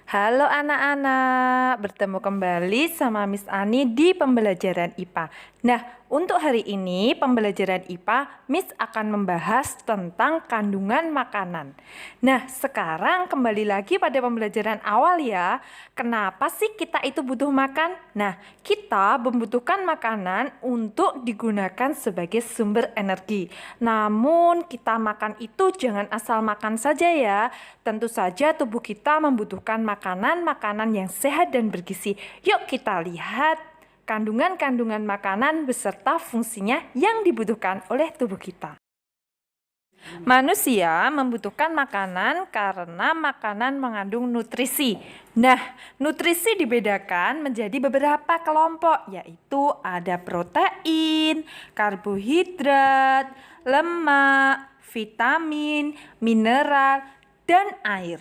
Halo anak-anak, bertemu kembali sama Miss Ani di pembelajaran IPA. Nah, untuk hari ini pembelajaran IPA, Miss akan membahas tentang kandungan makanan. Nah, sekarang kembali lagi pada pembelajaran awal ya. Kenapa sih kita itu butuh makan? Nah, kita membutuhkan makanan untuk digunakan sebagai sumber energi. Namun, kita makan itu jangan asal makan saja ya. Tentu saja tubuh kita membutuhkan makanan-makanan yang sehat dan bergizi. Yuk kita lihat kandungan-kandungan makanan beserta fungsinya yang dibutuhkan oleh tubuh kita. Manusia membutuhkan makanan karena makanan mengandung nutrisi. Nah, nutrisi dibedakan menjadi beberapa kelompok, yaitu ada protein, karbohidrat, lemak, vitamin, mineral, dan air.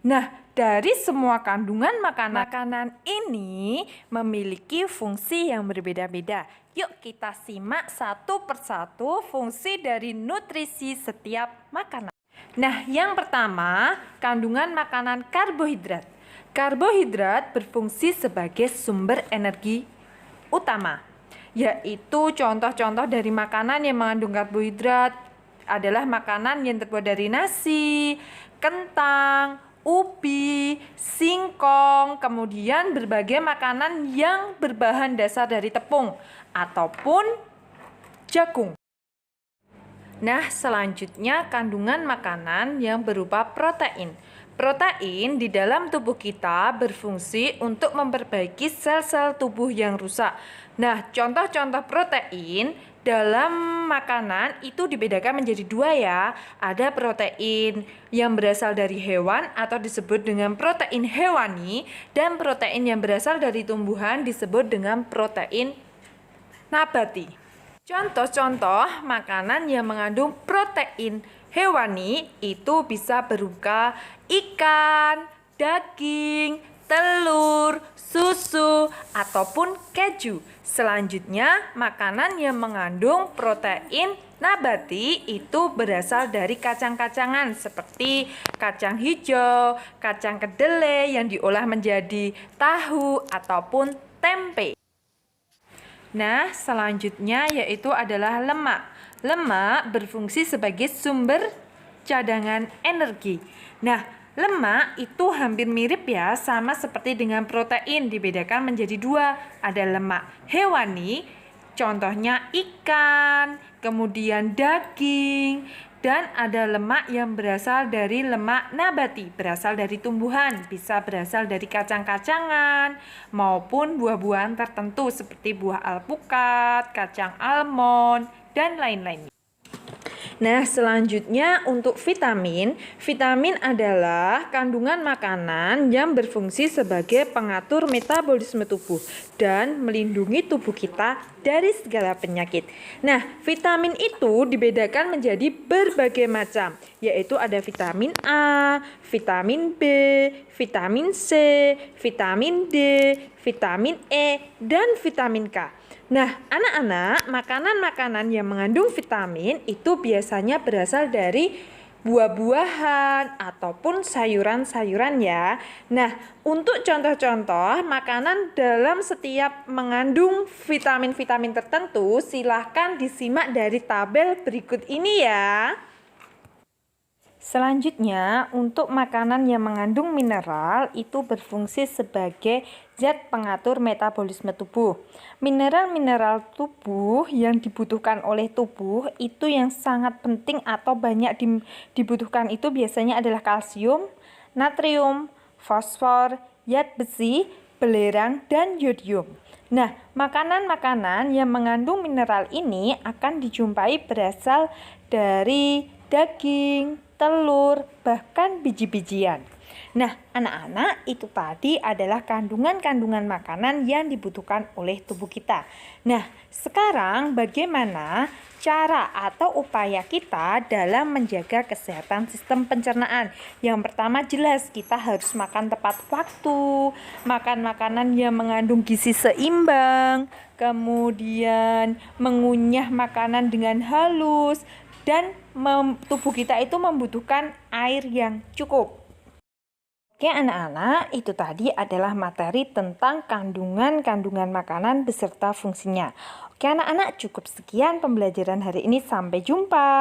Nah, dari semua kandungan makanan ini memiliki fungsi yang berbeda-beda. Yuk kita simak satu persatu fungsi dari nutrisi setiap makanan. Nah, yang pertama, kandungan makanan karbohidrat. Karbohidrat berfungsi sebagai sumber energi utama, yaitu contoh-contoh dari makanan yang mengandung karbohidrat adalah makanan yang terbuat dari nasi, kentang, ubi, singkong, kemudian berbagai makanan yang berbahan dasar dari tepung ataupun jagung. Nah, selanjutnya kandungan makanan yang berupa protein. Protein di dalam tubuh kita berfungsi untuk memperbaiki sel-sel tubuh yang rusak. Nah, contoh-contoh protein dalam makanan itu dibedakan menjadi dua ya. Ada protein yang berasal dari hewan atau disebut dengan protein hewani, dan protein yang berasal dari tumbuhan disebut dengan protein nabati. Contoh-contoh makanan yang mengandung protein hewani itu bisa berupa ikan, daging, telur, susu, ataupun keju. Selanjutnya, makanan yang mengandung protein nabati itu berasal dari kacang-kacangan seperti kacang hijau, kacang kedelai yang diolah menjadi tahu ataupun tempe. Nah, selanjutnya yaitu adalah lemak. Lemak berfungsi sebagai sumber cadangan energi. Nah, lemak itu hampir mirip ya, sama seperti dengan protein, dibedakan menjadi dua. Ada lemak hewani, contohnya ikan, kemudian daging, dan ada lemak yang berasal dari lemak nabati, berasal dari tumbuhan, bisa berasal dari kacang-kacangan maupun buah-buahan tertentu seperti buah alpukat, kacang almond, dan lain-lainnya. Nah, selanjutnya untuk vitamin. Vitamin adalah kandungan makanan yang berfungsi sebagai pengatur metabolisme tubuh dan melindungi tubuh kita dari segala penyakit. Nah, vitamin itu dibedakan menjadi berbagai macam, yaitu ada vitamin A, vitamin B, vitamin C, vitamin D, vitamin E, dan vitamin K. Nah, anak-anak, makanan-makanan yang mengandung vitamin itu biasanya berasal dari buah-buahan ataupun sayuran-sayuran ya. Nah, untuk contoh-contoh makanan dalam setiap mengandung vitamin-vitamin tertentu, silahkan disimak dari tabel berikut ini ya. Selanjutnya, untuk makanan yang mengandung mineral itu berfungsi sebagai zat pengatur metabolisme tubuh. Mineral-mineral tubuh yang dibutuhkan oleh tubuh itu yang sangat penting atau banyak dibutuhkan itu biasanya adalah kalsium, natrium, fosfor, zat besi, belerang, dan yodium. Nah, makanan-makanan yang mengandung mineral ini akan dijumpai berasal dari daging, telur, bahkan biji-bijian. Nah, anak-anak, itu tadi adalah kandungan-kandungan makanan yang dibutuhkan oleh tubuh kita. Nah, sekarang bagaimana cara atau upaya kita dalam menjaga kesehatan sistem pencernaan? Yang pertama jelas kita harus makan tepat waktu, makan makanan yang mengandung gizi seimbang, kemudian mengunyah makanan dengan halus, dan tubuh kita itu membutuhkan air yang cukup. Oke anak-anak, itu tadi adalah materi tentang kandungan-kandungan makanan beserta fungsinya. Oke anak-anak, cukup sekian pembelajaran hari ini. Sampai jumpa.